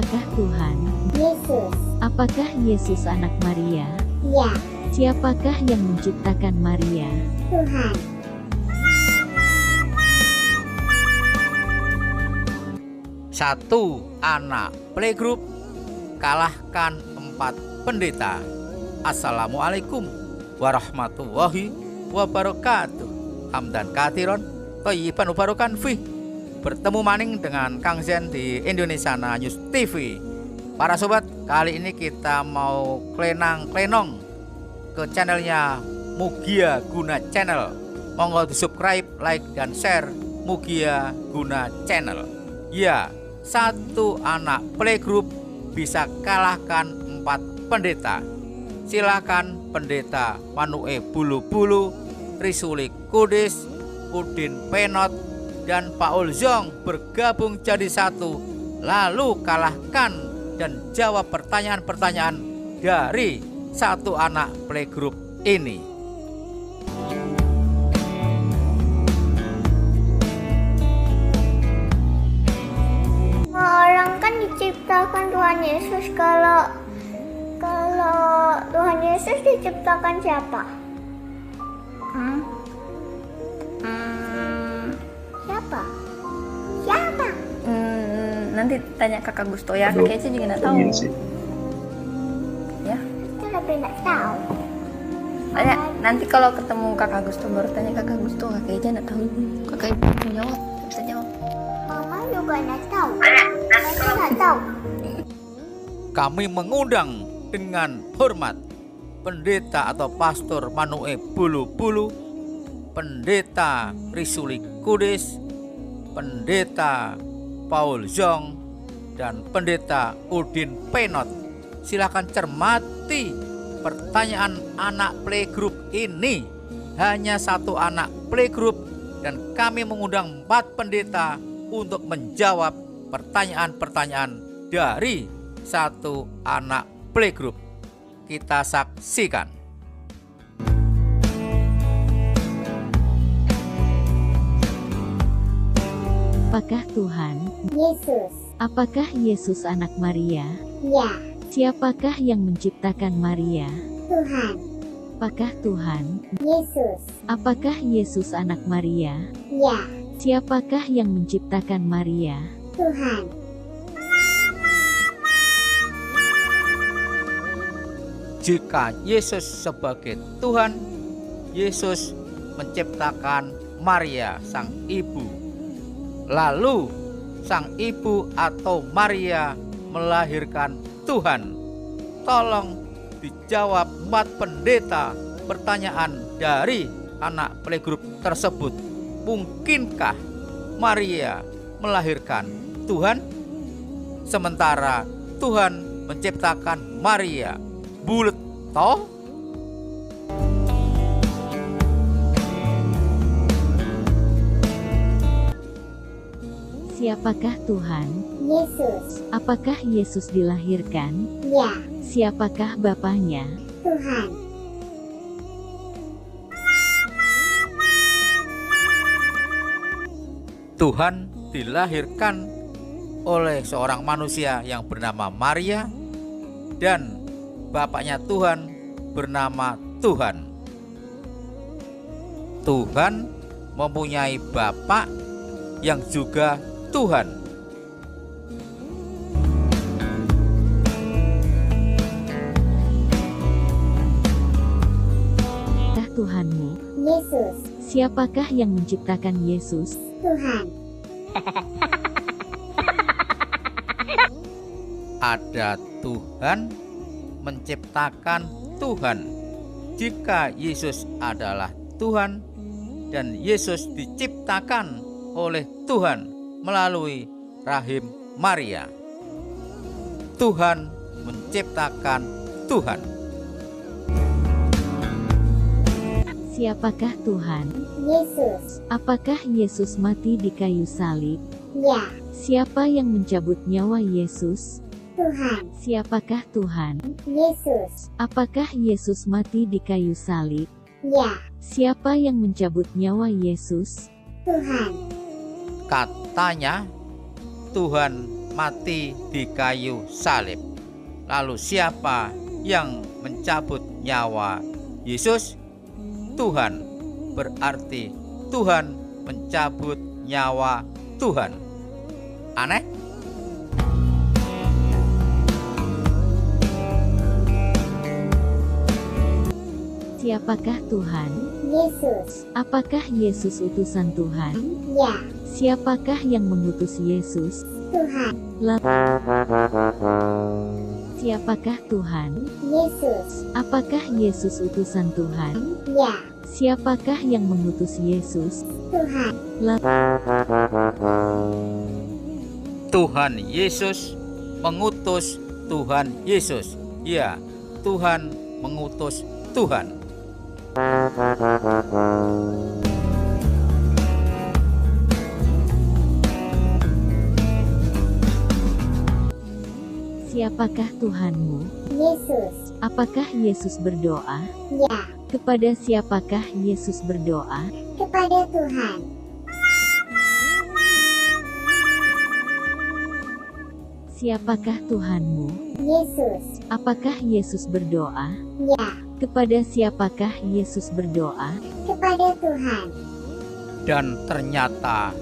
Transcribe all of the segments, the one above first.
Siapakah Tuhan? Yesus. Apakah Yesus anak Maria? Ya, Siapakah yang menciptakan Maria? Tuhan. Satu anak playgroup kalahkan 4 pendeta. Assalamualaikum warahmatullahi wabarakatuh. Hamdan kathiron thayyiban mubarakan fih. Bertemu maning dengan Kang Zen di Indonesia News TV. Para sobat, kali ini kita mau klenang-klenong ke channelnya Mugia Guna Channel. Monggo di subscribe, like, dan share Mugia Guna Channel. Ya, satu anak playgroup bisa kalahkan 4 pendeta. Silakan pendeta Manue Bulu-Bulu, Trisuli Kudis, Udin Penot, dan Paul Zong bergabung jadi satu. Lalu kalahkan dan jawab pertanyaan-pertanyaan dari satu anak playgroup ini. Orang kan diciptakan Tuhan Yesus. Kalau Tuhan Yesus diciptakan siapa? Siapa? Siapa? Nanti tanya kakak Gusto ya, kayaknya juga nggak tahu. Ya, Itu lebih nggak tahu. nanti kalau ketemu kakak Gusto baru tanya kakak Gusto, kayaknya nggak tahu. Kakak ibu bisa jawab, nggak bisa jawab. Mama juga nggak tahu. Saya nggak tahu. Kami mengundang dengan hormat pendeta atau pastor Manue Bulu-Bulu, pendeta Trisuli Kudis, pendeta Paul Zong, dan pendeta Udin Penot. Silakan cermati pertanyaan anak playgroup ini. Hanya satu anak playgroup dan kami mengundang 4 pendeta untuk menjawab pertanyaan-pertanyaan dari satu anak playgroup. Kita saksikan. Apakah Tuhan? Yesus. Apakah Yesus anak Maria? Ya, Siapakah yang menciptakan Maria? Tuhan. Apakah Tuhan? Yesus. Apakah Yesus anak Maria? Ya, Siapakah yang menciptakan Maria? Tuhan. Jika Yesus sebagai Tuhan, Yesus menciptakan Maria sang ibu. Lalu sang ibu atau Maria melahirkan Tuhan. Tolong dijawab 4 pendeta pertanyaan dari anak playgroup tersebut. Mungkinkah Maria melahirkan Tuhan? Sementara Tuhan menciptakan Maria. Bulet toh? Siapakah Tuhan? Yesus. Apakah Yesus dilahirkan? Ya, Siapakah bapaknya? Tuhan. Tuhan dilahirkan oleh seorang manusia yang bernama Maria dan bapaknya Tuhan bernama Tuhan. Tuhan mempunyai bapak yang juga Tuhan. Apakah Tuhanmu? Yesus. Siapakah yang menciptakan Yesus? Tuhan. Ada Tuhan menciptakan Tuhan. Jika Yesus adalah Tuhan dan Yesus diciptakan oleh Tuhan melalui rahim Maria, Tuhan menciptakan Tuhan. Siapakah Tuhan? Yesus. Apakah Yesus mati di kayu salib? Ya, Siapa yang mencabut nyawa Yesus? Tuhan. Siapakah Tuhan? Yesus. Apakah Yesus mati di kayu salib? Ya, Siapa yang mencabut nyawa Yesus? Tuhan. Katanya Tuhan mati di kayu salib. Lalu siapa yang mencabut nyawa Yesus? Tuhan. Berarti Tuhan mencabut nyawa Tuhan. Aneh? Siapakah Tuhan? Yesus. Apakah Yesus utusan Tuhan? Ya. Siapakah yang mengutus Yesus? Tuhan. Siapakah Tuhan? Yesus. Apakah Yesus utusan Tuhan? Ya. Siapakah yang mengutus Yesus? Tuhan. Tuhan Yesus mengutus Tuhan Yesus. Ya, Tuhan mengutus Tuhan. Siapakah Tuhanmu? Yesus. Apakah Yesus berdoa? Ya. Kepada siapakah Yesus berdoa? Kepada Tuhan. Siapakah Tuhanmu? Yesus. Apakah Yesus berdoa? Ya. Kepada siapakah Yesus berdoa? Kepada Tuhan. Dan ternyata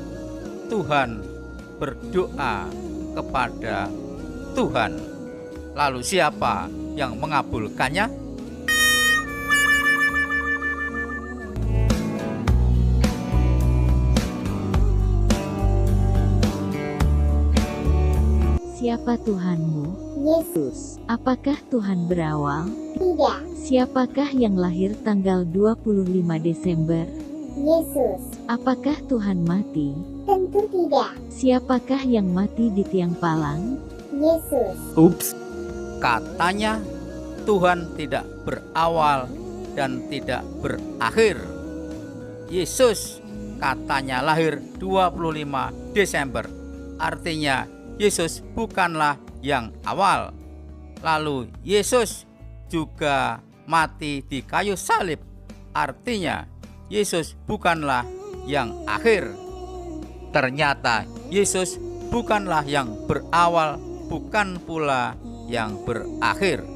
Tuhan berdoa kepada Tuhan. Lalu siapa yang mengabulkannya? Siapa Tuhanmu? Yesus. Apakah Tuhan berawal? Tidak. Siapakah yang lahir tanggal 25 Desember? Yesus. Apakah Tuhan mati? Tentu tidak. Siapakah yang mati di tiang palang? Yesus. Ups. Katanya Tuhan tidak berawal dan tidak berakhir. Yesus katanya lahir 25 Desember. Artinya Yesus bukanlah yang awal. Lalu Yesus juga mati di kayu salib. Artinya Yesus bukanlah yang akhir. Ternyata Yesus bukanlah yang berawal, bukan pula yang berakhir.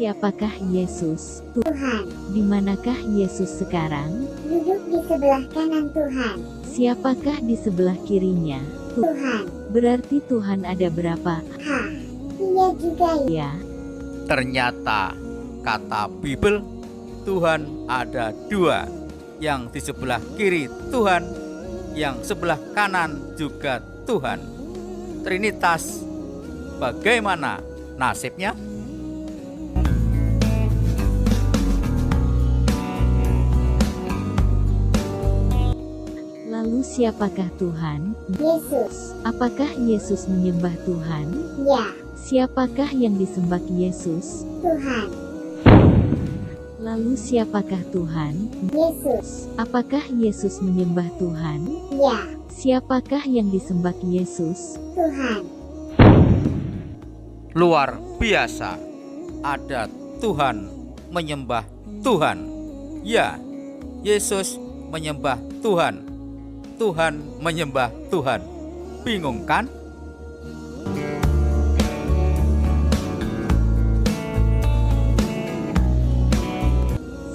Siapakah Yesus? Tuhan. Di manakah Yesus sekarang? Duduk di sebelah kanan Tuhan. Siapakah di sebelah kirinya? Tuhan. Berarti Tuhan ada berapa? Ha. Iya juga ya. Ya, Ternyata kata Bible, Tuhan ada dua. Yang di sebelah kiri Tuhan, yang sebelah kanan juga Tuhan. Trinitas, bagaimana nasibnya? lalu siapakah Tuhan? Yesus. Apakah Yesus menyembah Tuhan? Ya. Siapakah yang disembah Yesus? Tuhan. Lalu siapakah Tuhan? Yesus. Apakah Yesus menyembah Tuhan? Ya. Siapakah yang disembah Yesus? Tuhan. Luar biasa, ada Tuhan menyembah Tuhan. Ya, Yesus menyembah Tuhan. Tuhan menyembah Tuhan. Bingung kan?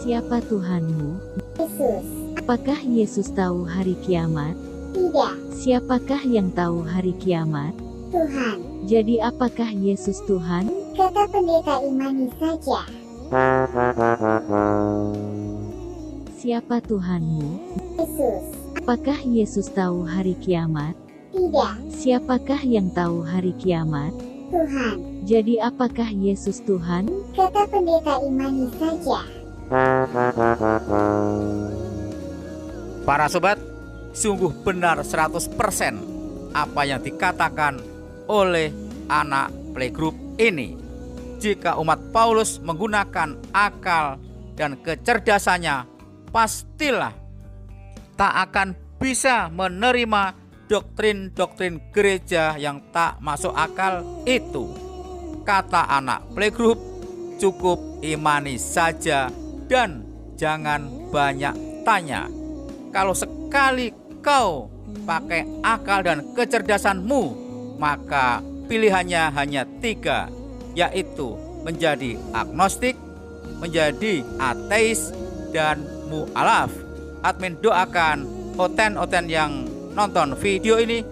Siapa Tuhanmu? Yesus. Apakah Yesus tahu hari kiamat? Tidak. Siapakah yang tahu hari kiamat? Tuhan. Jadi apakah Yesus Tuhan? Kata pendeta Imani saja. Siapa Tuhanmu? Yesus. Apakah Yesus tahu hari kiamat? Tidak. Siapakah yang tahu hari kiamat? Tuhan. Jadi apakah Yesus Tuhan? Kata pendeta Imani saja. Para sobat, sungguh benar 100% apa yang dikatakan oleh anak playgroup ini. Jika umat Paulus menggunakan akal dan kecerdasannya, pastilah tak akan bisa menerima doktrin-doktrin gereja yang tak masuk akal itu. Kata anak playgroup, cukup imani saja dan jangan banyak tanya. Kalau sekali kau pakai akal dan kecerdasanmu, maka pilihannya hanya 3, yaitu menjadi agnostik, menjadi ateis, dan mu'alaf. Admin doakan oten-oten yang nonton video ini,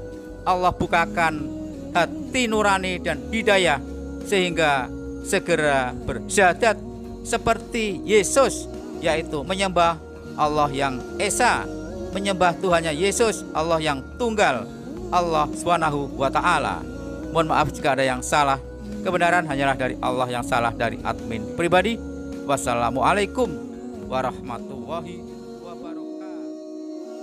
Allah bukakan hati nurani dan hidayah sehingga segera bersyahadat seperti Yesus, yaitu menyembah Allah yang Esa, menyembah Tuhannya Yesus, Allah yang tunggal, Allah Subhanahu wa ta'ala. Mohon maaf jika ada yang salah. Kebenaran hanyalah dari Allah, yang salah dari admin pribadi. Wassalamualaikum warahmatullahi wabarakatuh.